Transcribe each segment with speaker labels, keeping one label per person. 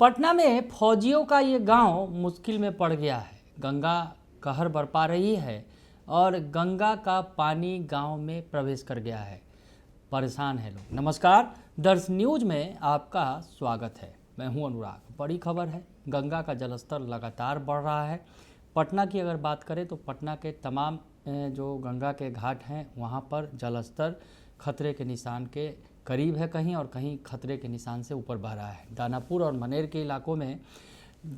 Speaker 1: पटना में फौजियों का ये गांव मुश्किल में पड़ गया है। गंगा कहर बरपा रही है और गंगा का पानी गांव में प्रवेश कर गया है। परेशान है लोग। नमस्कार, दर्श न्यूज में आपका स्वागत है। मैं हूं अनुराग। बड़ी खबर है, गंगा का जलस्तर लगातार बढ़ रहा है। पटना की अगर बात करें तो पटना के तमाम जो गंगा के घाट हैं वहां पर जलस्तर खतरे के निशान के करीब है कहीं, और कहीं खतरे के निशान से ऊपर बह रहा है। दानापुर और मनेर के इलाकों में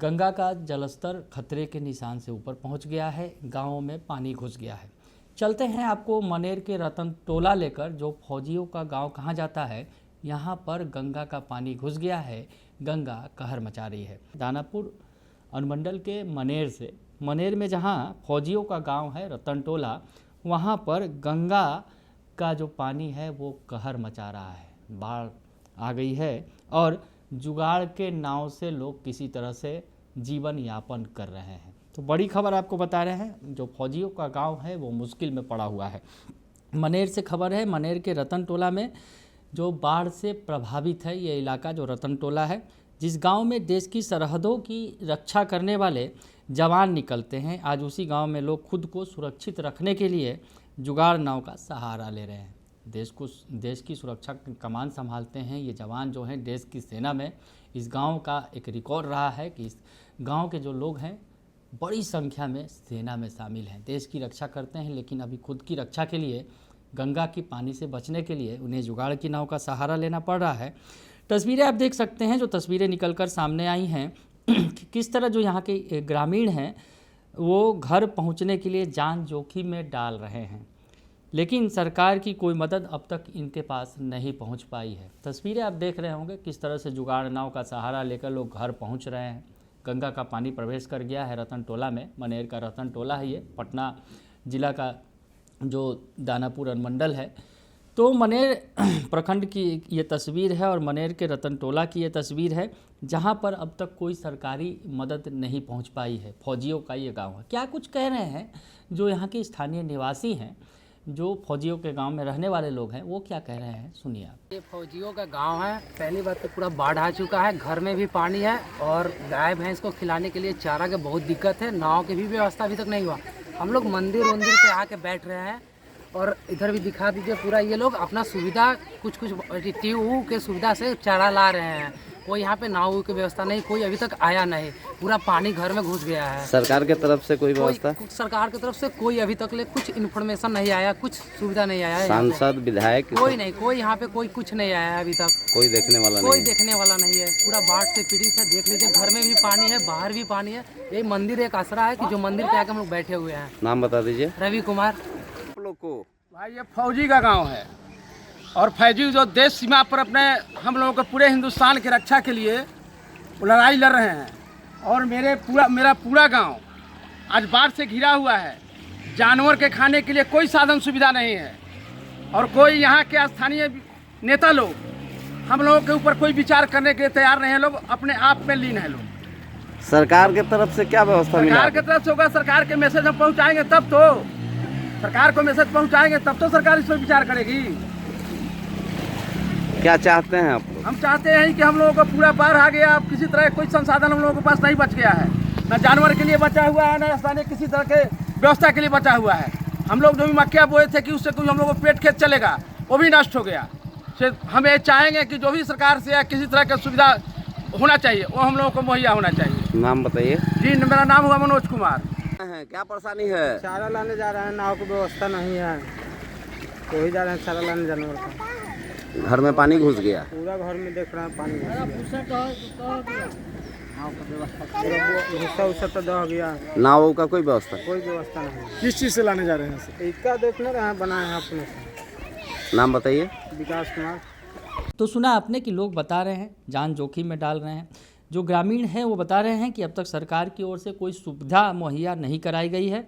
Speaker 1: गंगा का जलस्तर खतरे के निशान से ऊपर पहुंच गया है। गाँवों में पानी घुस गया है। चलते हैं आपको मनेर के रतन टोला लेकर, जो फौजियों का गांव कहा जाता है। यहाँ पर गंगा का पानी घुस गया है। गंगा कहर मचा रही है। दानापुर अनुमंडल के मनेर में जहाँ फौजियों का गांव है रतन टोला, वहाँ पर गंगा का जो पानी है वो कहर मचा रहा है। बाढ़ आ गई है और जुगाड़ के नाव से लोग किसी तरह से जीवन यापन कर रहे हैं। तो बड़ी खबर आपको बता रहे हैं, जो फौजियों का गांव है वो मुश्किल में पड़ा हुआ है। मनेर से खबर है। मनेर के रतन टोला में जो बाढ़ से प्रभावित है ये इलाका, जो रतन टोला है, जिस गांव में देश की सरहदों की रक्षा करने वाले जवान निकलते हैं, आज उसी गांव में लोग खुद को सुरक्षित रखने के लिए जुगाड़ नाव का सहारा ले रहे हैं। देश की सुरक्षा की कमान संभालते हैं ये जवान जो हैं देश की सेना में। इस गांव का एक रिकॉर्ड रहा है कि इस गांव के जो लोग हैं बड़ी संख्या में सेना में शामिल हैं, देश की रक्षा करते हैं, लेकिन अभी खुद की रक्षा के लिए, गंगा की पानी से बचने के लिए उन्हें जुगाड़ की नाव का सहारा लेना पड़ रहा है। तस्वीरें आप देख सकते हैं, जो तस्वीरें निकलकर सामने आई हैं किस तरह जो यहाँ के ग्रामीण हैं वो घर पहुँचने के लिए जान जोखिम में डाल रहे हैं, लेकिन सरकार की कोई मदद अब तक इनके पास नहीं पहुंच पाई है। तस्वीरें आप देख रहे होंगे किस तरह से जुगाड़ नाव का सहारा लेकर लोग घर पहुंच रहे हैं। गंगा का पानी प्रवेश कर गया है रतन टोला में। मनेर का रतन टोला है ये, पटना जिला का जो दानापुर अनुमंडल है। तो मनेर प्रखंड की ये तस्वीर है और मनेर के रतन टोला की ये तस्वीर है, जहां पर अब तक कोई सरकारी मदद नहीं पहुंच पाई है। फौजियों का ये गांव है। क्या कुछ कह रहे हैं जो यहाँ के स्थानीय निवासी हैं, जो फौजियों के गांव में रहने वाले लोग हैं, वो क्या कह रहे हैं, सुनिए आप।
Speaker 2: ये फौजियों का गांव है। पहली बात तो पूरा बाढ़ आ चुका है, घर में भी पानी है और गाय भैंस को खिलाने के लिए चारा की बहुत दिक्कत है। नाव की भी व्यवस्था अभी तक नहीं हुआ। हम लोग मंदिर पे आके बैठ रहे हैं और इधर भी दिखा दीजिए पूरा। ये लोग अपना सुविधा कुछ ट्यूब के सुविधा से चारा ला रहे हैं। कोई यहाँ पे नाव की व्यवस्था नहीं, कोई अभी तक आया नहीं। पूरा पानी घर में घुस गया है।
Speaker 3: सरकार के तरफ से कोई व्यवस्था?
Speaker 2: सरकार की तरफ से कोई अभी तक कुछ इन्फॉर्मेशन नहीं आया, कुछ सुविधा नहीं आया है।
Speaker 3: सांसद विधायक
Speaker 2: कोई नहीं, कोई यहाँ पे कोई कुछ नहीं आया है अभी तक।
Speaker 3: कोई देखने वाला
Speaker 2: नहीं है। पूरा बाढ़ से पीड़ित है। देख लीजिए, घर में भी पानी है, बाहर भी पानी है। ये मंदिर एक आसरा है कि जो मंदिर पे आके हम लोग बैठे हुए हैं।
Speaker 3: नाम बता दीजिए।
Speaker 2: रवि कुमार।
Speaker 3: लोग को
Speaker 4: भाई ये फौजी का गांव है और फौजी जो देश सीमा पर अपने हम लोगों को पूरे हिंदुस्तान की रक्षा के लिए लड़ाई लड़ रहे हैं। और मेरा पूरा गांव आज बाढ़ से घिरा हुआ है। जानवर के खाने के लिए कोई साधन सुविधा नहीं है और कोई यहाँ के स्थानीय नेता लोग हम लोगों के ऊपर कोई विचार करने के लिए तैयार नहीं है। लोग अपने आप में लीन है। लोग
Speaker 3: सरकार के तरफ से क्या व्यवस्था मिला?
Speaker 4: सरकार की तरफ से होगा। सरकार के मैसेज हम पहुँचाएंगे तब तो, सरकार को मैसेज पहुँचाएंगे तब तो सरकार इस पर विचार करेगी।
Speaker 3: क्या चाहते हैं आप?
Speaker 4: हम चाहते हैं कि हम लोगों को पूरा बाढ़ आ गया, अब किसी तरह कोई संसाधन हम लोगों के पास नहीं बच गया है। न जानवर के लिए बचा हुआ है, न स्थानीय किसी तरह के व्यवस्था के लिए बचा हुआ है। हम लोग जो भी मक्का बोए थे कि उससे कोई हम लोग को पेट खेत चलेगा, वो भी नष्ट हो गया। हम ये चाहेंगे कि जो भी सरकार से या किसी तरह की सुविधा होना चाहिए वो हम लोगों को मुहैया होना चाहिए।
Speaker 3: नाम बताइए।
Speaker 4: जी, मेरा नाम हुआ मनोज कुमार।
Speaker 3: क्या परेशानी है?
Speaker 5: चारा लाने जा रहे हैं, नाव की व्यवस्था नहीं है, तो ही जा रहे हैं चारा लाने। जानवर का
Speaker 3: घर में पानी घुस गया,
Speaker 5: पूरा घर में देख रहे हैं पानी भूसा तो दह गया।
Speaker 3: नाव का कोई व्यवस्था?
Speaker 5: कोई व्यवस्था नहीं।
Speaker 4: किस चीज़ से लाने जा रहे हैं?
Speaker 5: इसका देखने रहे हैं, बनाए हैं अपने से।
Speaker 3: नाम बताइए।
Speaker 5: विकास कुमार।
Speaker 1: तो सुना आपने कि लोग बता रहे हैं जान जोखिम में डाल रहे हैं। जो ग्रामीण हैं वो बता रहे हैं कि अब तक सरकार की ओर से कोई सुविधा मुहैया नहीं कराई गई है,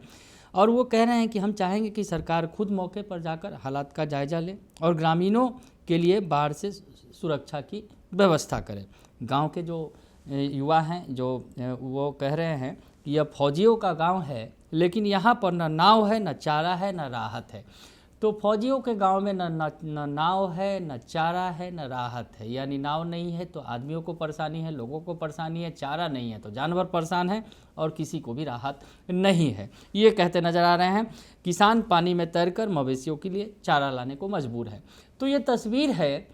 Speaker 1: और वो कह रहे हैं कि हम चाहेंगे कि सरकार खुद मौके पर जाकर हालात का जायजा ले और ग्रामीणों के लिए बाढ़ से सुरक्षा की व्यवस्था करे। गांव के जो युवा हैं जो वो कह रहे हैं कि यह फौजियों का गांव है, लेकिन यहाँ पर न नाव है, न चारा है, न राहत है। तो फौजियों के गांव में न नाव है, न चारा है, न राहत है। यानी नाव नहीं है तो आदमियों को परेशानी है, लोगों को परेशानी है, चारा नहीं है तो जानवर परेशान है और किसी को भी राहत नहीं है। ये कहते नज़र आ रहे हैं। किसान पानी में तैरकर मवेशियों के लिए चारा लाने को मजबूर है। तो ये तस्वीर है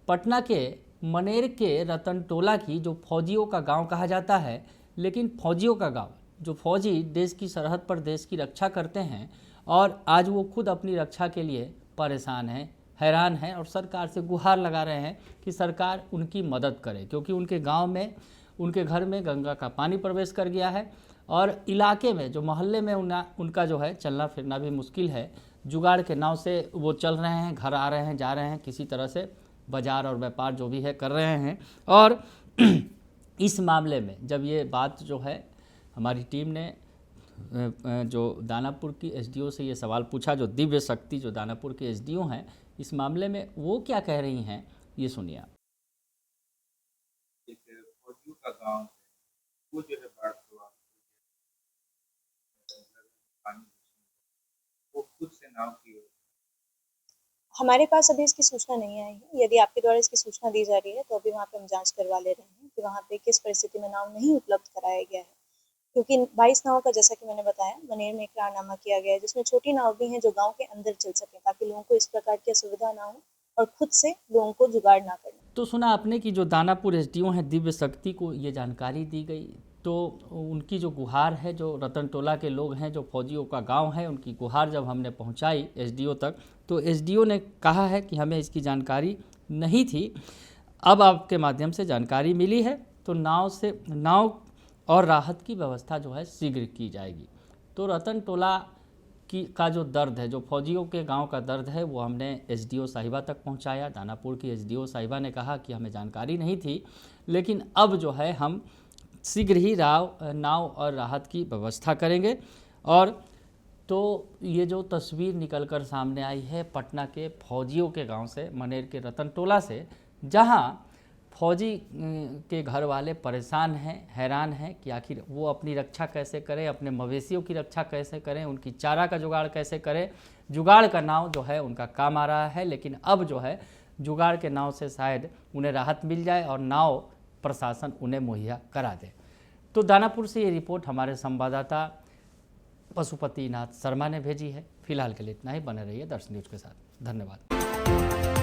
Speaker 1: पटना के मनेर के रतन टोला की, जो फौजियों का गाँव कहा जाता है। लेकिन फौजियों का गाँव, जो फौजी देश की सरहद पर देश की रक्षा करते हैं और आज वो खुद अपनी रक्षा के लिए परेशान हैं, हैरान हैं और सरकार से गुहार लगा रहे हैं कि सरकार उनकी मदद करे, क्योंकि उनके गांव में, उनके घर में गंगा का पानी प्रवेश कर गया है और इलाके में, जो मोहल्ले में उनका जो है चलना फिरना भी मुश्किल है। जुगाड़ के नाव से वो चल रहे हैं, घर आ रहे हैं, जा रहे हैं, किसी तरह से बाजार और व्यापार जो भी है कर रहे हैं। और इस मामले में जब ये बात जो है, हमारी टीम ने जो दानापुर की एसडीओ से ये सवाल पूछा, जो दिव्य शक्ति जो दानापुर के एसडीओ हैं, इस मामले में वो क्या कह रही हैं, ये सुनिए आप।
Speaker 6: फौजियों का गांव है, वो जो है बाढ़ प्रभावित, वो खुद से नाव की ओर।
Speaker 7: हमारे पास अभी इसकी सूचना नहीं आई है। यदि आपके द्वारा इसकी सूचना दी जा रही है तो अभी वहाँ पे हम जांच करवा ले रहे हैं कि वहाँ पे किस परिस्थिति में नाव नहीं उपलब्ध कराया गया है, क्योंकि 22 नाव का, जैसा कि मैंने बताया, मनेर में इकरारनामा किया गया है, जिसमें छोटी नाव भी हैं जो गांव के अंदर चल सके, ताकि लोगों को इस प्रकार की असुविधा ना हो और खुद से लोगों को जुगाड़ ना करना।
Speaker 1: तो सुना आपने कि जो दानापुर एसडीओ हैं दिव्य शक्ति को ये जानकारी दी गई। तो उनकी जो गुहार है, जो रतन टोला के लोग हैं, जो फौजियों का गांव है, उनकी गुहार जब हमने पहुंचाई एसडीओ तक, तो एसडीओ ने कहा है कि हमें इसकी जानकारी नहीं थी, अब आपके माध्यम से जानकारी मिली है तो नाव और राहत की व्यवस्था जो है शीघ्र की जाएगी। तो रतन टोला का जो दर्द है, जो फौजियों के गांव का दर्द है, वो हमने एसडीओ साहिबा तक पहुंचाया। दानापुर की एसडीओ साहिबा ने कहा कि हमें जानकारी नहीं थी, लेकिन अब जो है हम शीघ्र ही नाव और राहत की व्यवस्था करेंगे। और तो ये जो तस्वीर निकलकर सामने आई है पटना के फौजियों के गांव से, मनेर के रतन टोला से, जहां फौजी के घर वाले परेशान हैं, हैरान हैं कि आखिर वो अपनी रक्षा कैसे करें, अपने मवेशियों की रक्षा कैसे करें, उनकी चारा का जुगाड़ कैसे करें। जुगाड़ का नाव जो है उनका काम आ रहा है, लेकिन अब जो है जुगाड़ के नाव से शायद उन्हें राहत मिल जाए और नाव प्रशासन उन्हें मुहैया करा दे। तो दानापुर से ये रिपोर्ट हमारे संवाददाता पशुपति नाथ शर्मा ने भेजी है। फिलहाल के लिए इतना ही। बने रहिए दर्शन न्यूज़ के साथ। धन्यवाद।